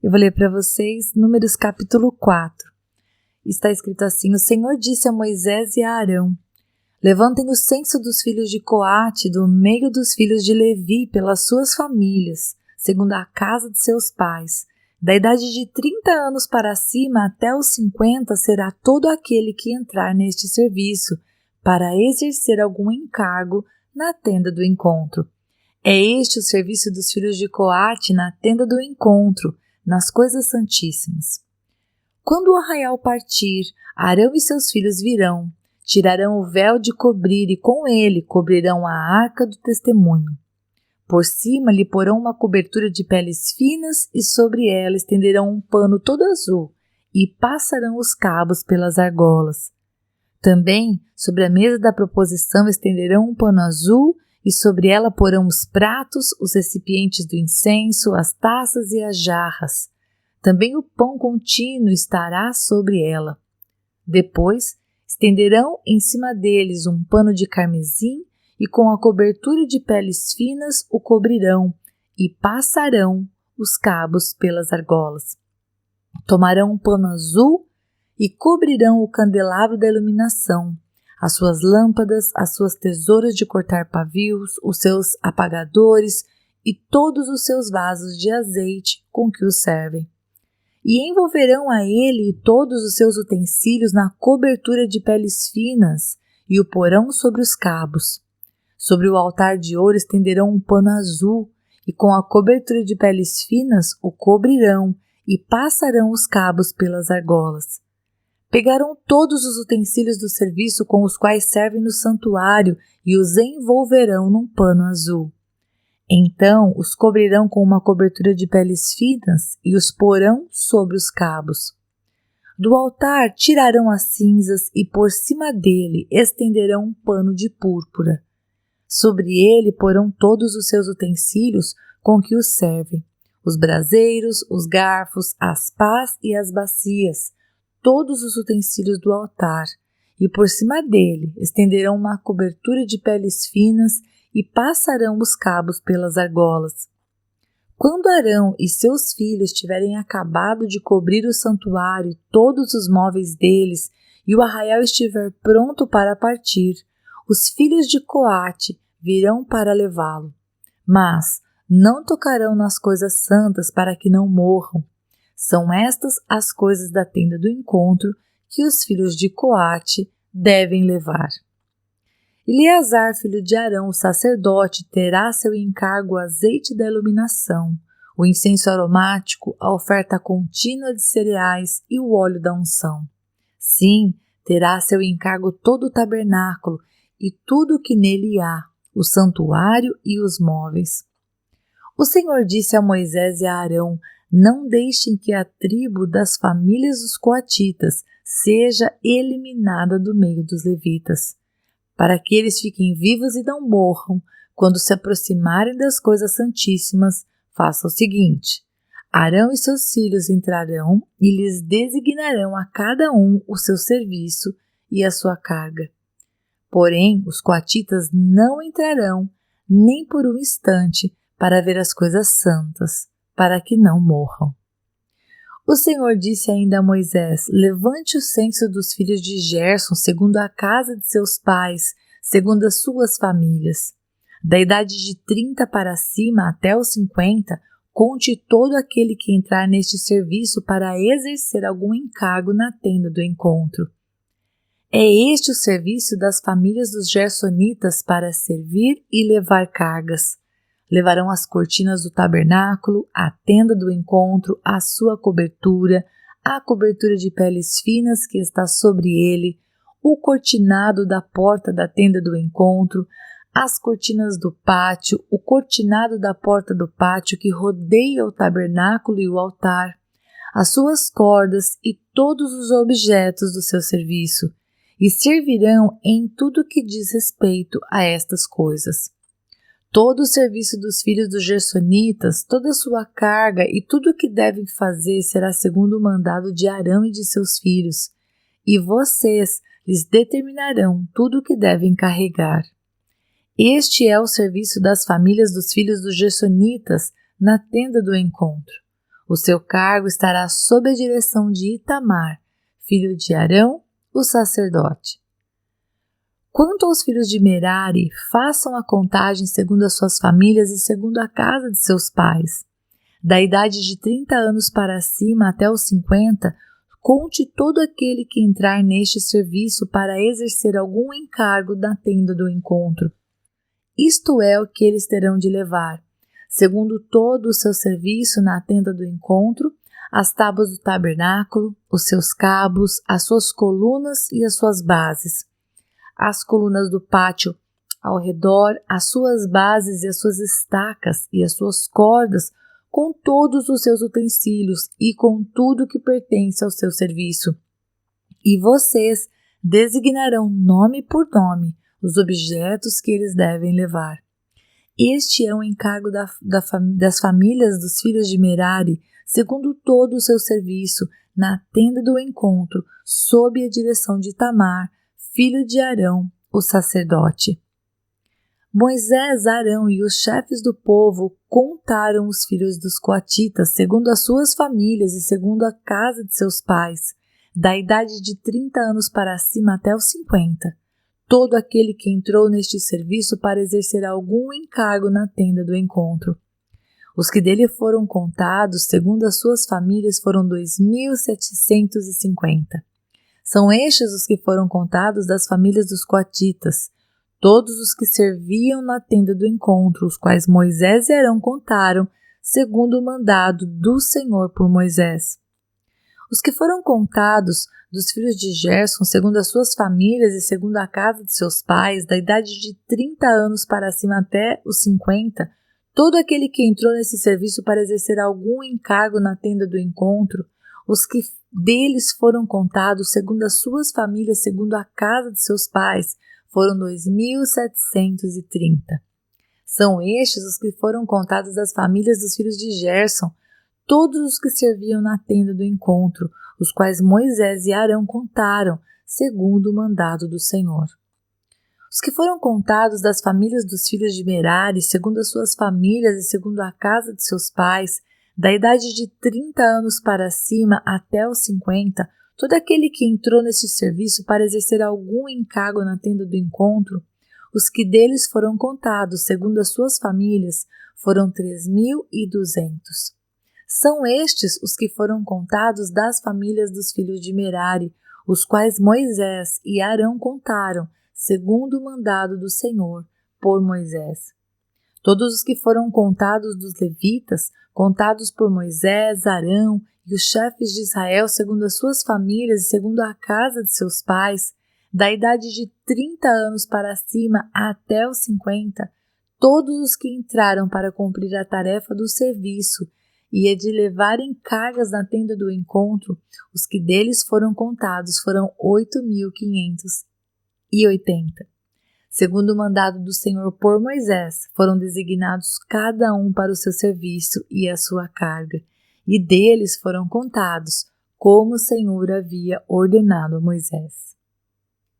Eu vou ler para vocês Números capítulo 4. Está escrito assim: O Senhor disse a Moisés e a Arão: Levantem o censo dos filhos de Coate do meio dos filhos de Levi pelas suas famílias, segundo a casa de seus pais. Da idade de 30 anos para cima até os 50 será todo aquele que entrar neste serviço, para exercer algum encargo na tenda do encontro. É este o serviço dos filhos de Coate na tenda do encontro, nas coisas santíssimas. Quando o arraial partir, Arão e seus filhos virão, tirarão o véu de cobrir e com ele cobrirão a arca do testemunho. Por cima lhe porão uma cobertura de peles finas e sobre ela estenderão um pano todo azul e passarão os cabos pelas argolas. Também, sobre a mesa da proposição estenderão um pano azul e sobre ela porão os pratos, os recipientes do incenso, as taças e as jarras. Também o pão contínuo estará sobre ela. Depois, estenderão em cima deles um pano de carmesim e com a cobertura de peles finas o cobrirão e passarão os cabos pelas argolas. Tomarão um pano azul e cobrirão o candelabro da iluminação, as suas lâmpadas, as suas tesouras de cortar pavios, os seus apagadores e todos os seus vasos de azeite com que o servem. E envolverão a ele e todos os seus utensílios na cobertura de peles finas e o porão sobre os cabos. Sobre o altar de ouro estenderão um pano azul e com a cobertura de peles finas o cobrirão e passarão os cabos pelas argolas. Pegarão todos os utensílios do serviço com os quais servem no santuário e os envolverão num pano azul. Então os cobrirão com uma cobertura de peles finas e os porão sobre os cabos. Do altar tirarão as cinzas e por cima dele estenderão um pano de púrpura. Sobre ele porão todos os seus utensílios com que os servem, os braseiros, os garfos, as pás e as bacias, todos os utensílios do altar, e por cima dele estenderão uma cobertura de peles finas e passarão os cabos pelas argolas. Quando Arão e seus filhos tiverem acabado de cobrir o santuário e todos os móveis deles, e o arraial estiver pronto para partir, os filhos de Coate virão para levá-lo, mas não tocarão nas coisas santas para que não morram. São estas as coisas da tenda do encontro que os filhos de Coate devem levar. Eleazar, filho de Arão, o sacerdote, terá a seu encargo o azeite da iluminação, o incenso aromático, a oferta contínua de cereais e o óleo da unção. Sim, terá a seu encargo todo o tabernáculo e tudo o que nele há, o santuário e os móveis. O Senhor disse a Moisés e a Arão: Não deixem que a tribo das famílias dos coatitas seja eliminada do meio dos levitas, para que eles fiquem vivos e não morram. Quando se aproximarem das coisas santíssimas, faça o seguinte: Arão e seus filhos entrarão e lhes designarão a cada um o seu serviço e a sua carga. Porém, os coatitas não entrarão nem por um instante para ver as coisas santas, para que não morram. O Senhor disse ainda a Moisés: Levante o censo dos filhos de Gerson segundo a casa de seus pais, segundo as suas famílias. Da idade de 30 para cima até os 50, conte todo aquele que entrar neste serviço para exercer algum encargo na tenda do encontro. É este o serviço das famílias dos gersonitas para servir e levar cargas. Levarão as cortinas do tabernáculo, a tenda do encontro, a sua cobertura, a cobertura de peles finas que está sobre ele, o cortinado da porta da tenda do encontro, as cortinas do pátio, o cortinado da porta do pátio que rodeia o tabernáculo e o altar, as suas cordas e todos os objetos do seu serviço, e servirão em tudo que diz respeito a estas coisas. Todo o serviço dos filhos dos gersonitas, toda a sua carga e tudo o que devem fazer será segundo o mandado de Arão e de seus filhos, e vocês lhes determinarão tudo o que devem carregar. Este é o serviço das famílias dos filhos dos gersonitas na tenda do encontro. O seu cargo estará sob a direção de Itamar, filho de Arão, o sacerdote. Quanto aos filhos de Merari, façam a contagem segundo as suas famílias e segundo a casa de seus pais. Da idade de 30 anos para cima até os 50, conte todo aquele que entrar neste serviço para exercer algum encargo na tenda do encontro. Isto é o que eles terão de levar, segundo todo o seu serviço na tenda do encontro, as tábuas do tabernáculo, os seus cabos, as suas colunas e as suas bases, as colunas do pátio ao redor, as suas bases e as suas estacas e as suas cordas, com todos os seus utensílios e com tudo que pertence ao seu serviço. E vocês designarão nome por nome os objetos que eles devem levar. Este é o encargo das famílias dos filhos de Merari, segundo todo o seu serviço, na tenda do encontro, sob a direção de Itamar, filho de Arão, o sacerdote. Moisés, Arão e os chefes do povo contaram os filhos dos coatitas, segundo as suas famílias e segundo a casa de seus pais, da idade de 30 anos para cima até os 50. Todo aquele que entrou neste serviço para exercer algum encargo na tenda do encontro. Os que dele foram contados, segundo as suas famílias, foram 2.750. São estes os que foram contados das famílias dos coatitas, todos os que serviam na tenda do encontro, os quais Moisés e Arão contaram, segundo o mandado do Senhor por Moisés. Os que foram contados dos filhos de Gerson, segundo as suas famílias e segundo a casa de seus pais, da idade de 30 anos para cima até os 50, todo aquele que entrou nesse serviço para exercer algum encargo na tenda do encontro, os que deles foram contados segundo as suas famílias, segundo a casa de seus pais, foram 2.730. São estes os que foram contados das famílias dos filhos de Gerson, todos os que serviam na tenda do encontro, os quais Moisés e Arão contaram, segundo o mandado do Senhor. Os que foram contados das famílias dos filhos de Merari, segundo as suas famílias e segundo a casa de seus pais, da idade de 30 anos para cima até os 50, todo aquele que entrou neste serviço para exercer algum encargo na tenda do encontro, os que deles foram contados, segundo as suas famílias, foram 3.200. São estes os que foram contados das famílias dos filhos de Merari, os quais Moisés e Arão contaram, segundo o mandado do Senhor, por Moisés. Todos os que foram contados dos levitas, contados por Moisés, Arão e os chefes de Israel, segundo as suas famílias e segundo a casa de seus pais, da idade de 30 anos para cima até os 50, todos os que entraram para cumprir a tarefa do serviço e de levarem cargas na tenda do encontro, os que deles foram contados foram 8.580. Segundo o mandado do Senhor por Moisés, foram designados cada um para o seu serviço e a sua carga, e deles foram contados, como o Senhor havia ordenado a Moisés.